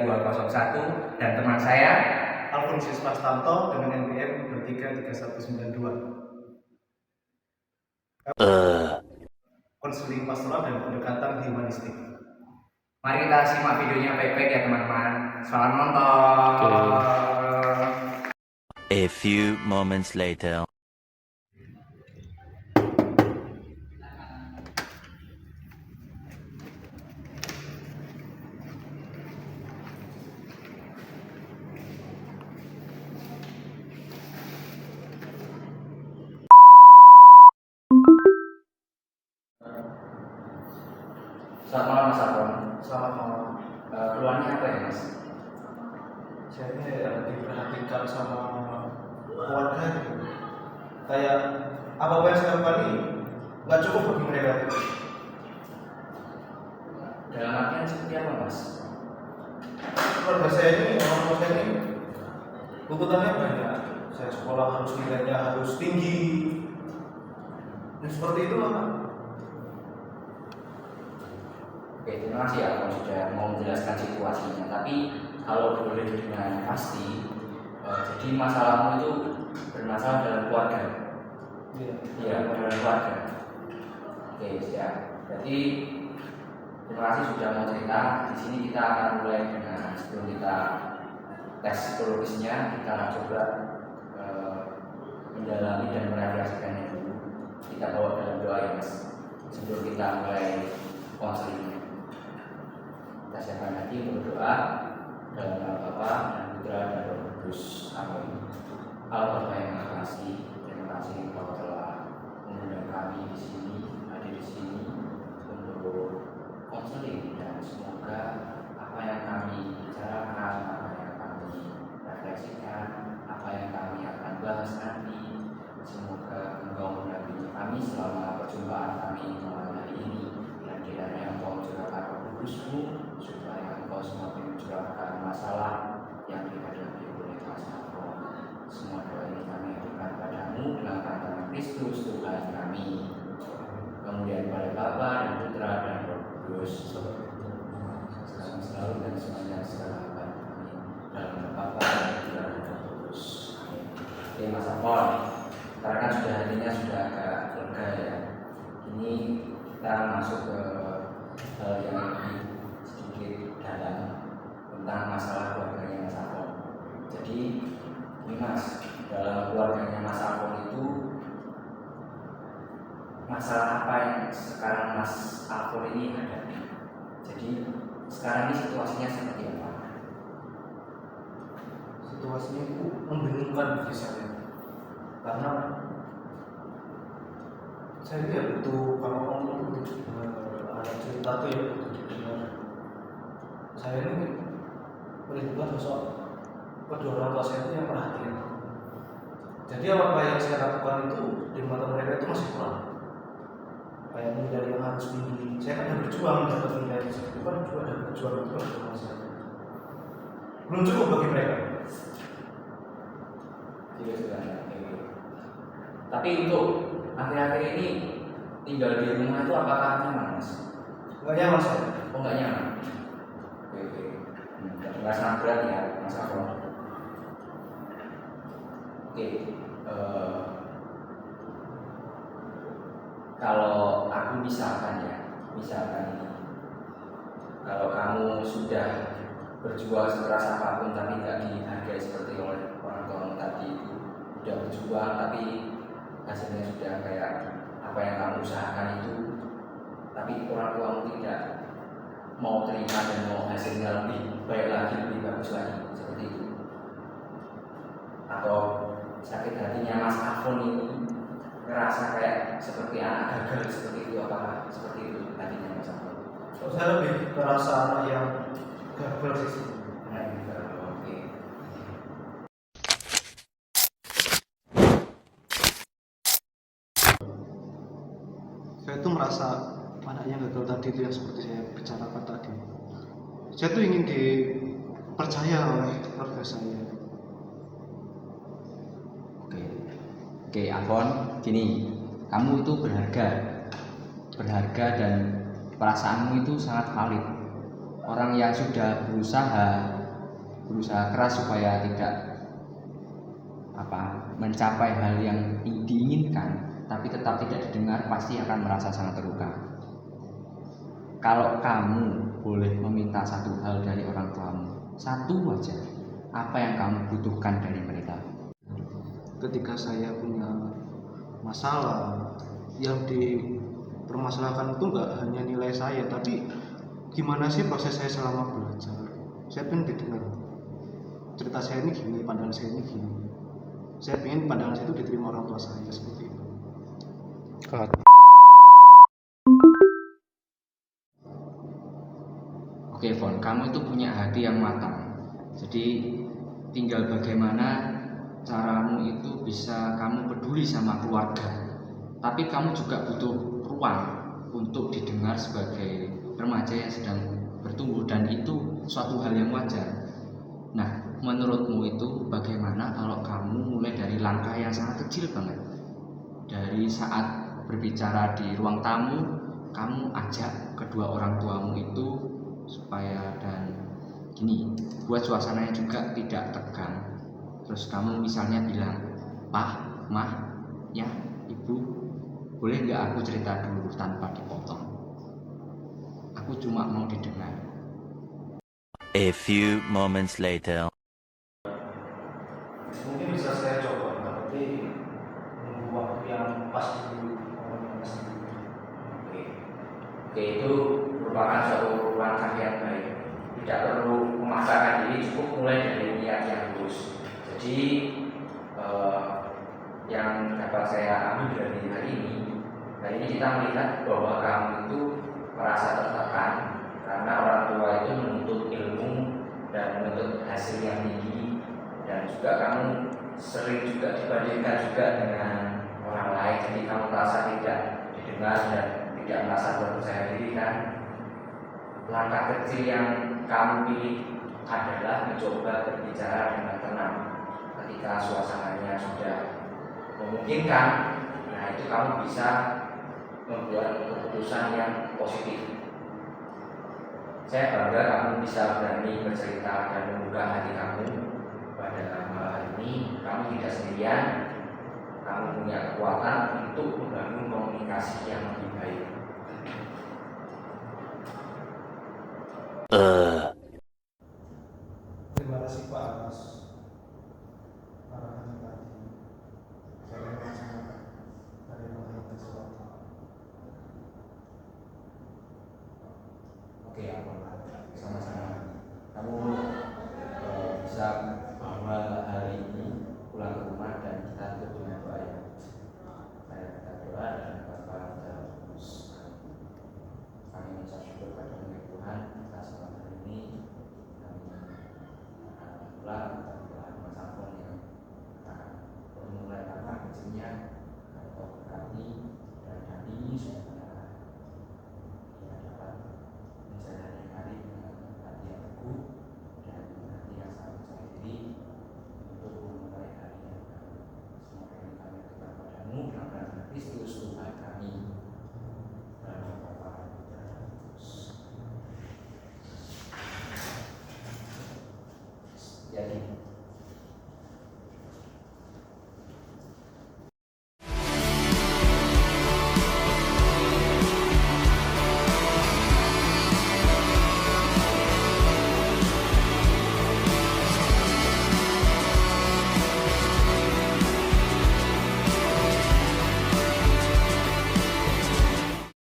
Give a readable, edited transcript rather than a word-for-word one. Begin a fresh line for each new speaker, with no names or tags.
3201 dan teman saya
Alfonsius Pastanto dengan NPM 233192. Konseling pastoral dan pendekatan humanistik.
Mari kita simak videonya baik-baik ya teman-teman. Selamat nonton.
A few moments later.
Selamat malam Mas Afon.
Selamat malam.
Keluarnya apa ya Mas?
Saya ini diperhatikan sama keluarga gitu. Kayak apa yang saya lakukan ini nggak cukup bagi mereka.
Dalam artian seperti apa Mas?
Keluarga saya ini, orang tua saya ini tuntutannya banyak. Saya sekolah harus nilainya harus tinggi. Dan seperti itulah Pak.
Oke, terima kasih ya kalau sudah mau menjelaskan situasinya. Tapi kalau boleh dengan pasti, jadi masalahmu itu bermasalah dalam keluarga. Iya, dalam keluarga. Oke, siap. Jadi terima kasih sudah mau cerita. Di sini kita akan mulai dengan sebelum kita tes psikologisnya, kita akan coba mendalami dan merefleksikannya dulu. Kita bawa dalam doa ya Mas. Sebelum kita mulai konseling. Kita siapkan hati untuk berdoa dalam nama Bapa dan Putra dan Roh Kudus. Amin. Allah yang Maha Kasih, terima kasih Engkau telah mengundang kami di sini, hadir di sini untuk konseling, dan semoga apa yang kami bicarakan, apa yang kami refleksikan, apa yang kami akan bahas nanti, semoga Engkau mendampingi kami selama perjumpaan kami malam hari ini, dan kiranya Engkau mencurahkan Roh Kudus-Mu supaya Engkau semakin mencurahkan masalah yang dihadapi oleh Mas Afon. Semua doa ini kami aturkan padamu dalam nama Kristus Tuhan kami. Kemudian pada Bapa dan Putra dan Roh Kudus, sekarang selalu dan sepanjang segala abad. Amin. Dalam nama Bapa dan Putra dan Roh Kudus. Oke Mas Afon, karena kan sudah hatinya sudah agak lega ya. Ini kita masuk ke hal yang lebih sedikit dalam tentang masalah keluarganya Mas Afon. Jadi ini Mas, dalam keluarganya Mas Afon itu masalah apa yang sekarang Mas Afon ini hadapi? Jadi sekarang ini situasinya seperti apa?
Situasinya itu membingungkan bagi saya karena saya ini ya butuh, kalau ngomong butuh ada cerita tuh ya butuh didengar. Saya ini merindukan sosok kedua orang tua saya itu yang perhatian. Jadi apa yang saya lakukan itu di mata mereka itu masih kurang. Kayak nilai yang harus tinggi. Saya kan ada berjuang dapat nilai itu kan juga ada berjuang itu kan sama saya. Belum cukup bagi mereka.
Iya sudah. Tapi untuk akhir-akhir ini tinggal di rumah itu apakah nyaman Mas?
Enggak nyaman saya.
Oh nggak nyaman. Oke. Nggak sangat berat ya Mas Afon. Oke. Kalau aku misalkan ini, kalau kamu sudah berjuang sekeras apapun tapi nggak dihargai seperti oleh orang tua tadi itu, udah berjuang tapi hasilnya sudah kayak apa yang kamu usahakan itu, tapi orang tuamu tidak mau terima dan mau hasilnya lebih baik lagi, lebih bagus lagi, seperti itu. Atau sakit hatinya Mas Afon ini ngerasa kayak seperti anak gagal, seperti itu, apakah seperti itu hatinya Mas Afon?
So, saya lebih merasa anak yang gagal sih.
Oke.
Saya tuh merasa anaknya gagal tadi itu yang seperti saya bicarakan tadi. Saya tuh ingin dipercaya oleh keluarga saya.
Oke, Afon, gini, kamu itu berharga dan perasaanmu itu sangat valid. orang yang sudah berusaha keras supaya tidak mencapai hal yang diinginkan, tapi tetap tidak didengar, pasti akan merasa sangat terluka. Kalau kamu boleh meminta satu hal dari orang tuamu, satu aja, apa yang kamu butuhkan dari mereka?
Ketika saya punya masalah, yang dipermasalahkan itu nggak hanya nilai saya, tapi gimana sih proses saya selama belajar. Saya pengen didengar, cerita saya ini gini, pandangan saya ini gini. Saya pengen pandangan saya itu diterima orang tua saya, seperti itu.
Oke Von, kamu itu punya hati yang matang. Jadi tinggal bagaimana caramu itu bisa kamu peduli sama keluarga. Tapi kamu juga butuh ruang untuk didengar sebagai remaja yang sedang bertumbuh, dan itu suatu hal yang wajar. Nah, menurutmu itu bagaimana kalau kamu mulai dari langkah yang sangat kecil banget? Dari saat berbicara di ruang tamu, kamu ajak kedua orang tuamu itu supaya dan gini, buat suasananya juga tidak tegang. Terus kamu misalnya bilang, "Pak, Mah, ya, Ibu, boleh nggak aku cerita dulu tanpa dipotong? Aku cuma mau didengar."
A few moments later.
Mungkin bisa saya coba, tapi menunggu waktu yang pas dulu.
Oke, itu merupakan suatu langkah yang baik. Tidak perlu memaksakan diri, cukup mulai dari niat yang lurus. Jadi yang dapat saya ambil dari hari ini kita melihat bahwa kamu itu merasa tertekan karena orang tua itu menuntut ilmu dan menuntut hasil yang tinggi, dan juga kamu sering juga dibandingkan juga dengan orang lain, jadi kamu merasa tidak didengar dan tidak merasa berpercaya diri kan. Langkah kecil yang kamu pilih adalah mencoba berbicara dengan tenang ketika suasananya sudah memungkinkan. Nah, itu kamu bisa membuat keputusan yang positif. Saya bangga kamu bisa berani bercerita dan membuka hati kamu pada malam hari ini. Kamu tidak sendirian, kamu punya kekuatan untuk membangun komunikasi yang lebih baik.
Terima kasih Pak atas arahan tadi. Saya merasa ada yang sesuatu.
Oke, sama-sama. Kamu bisa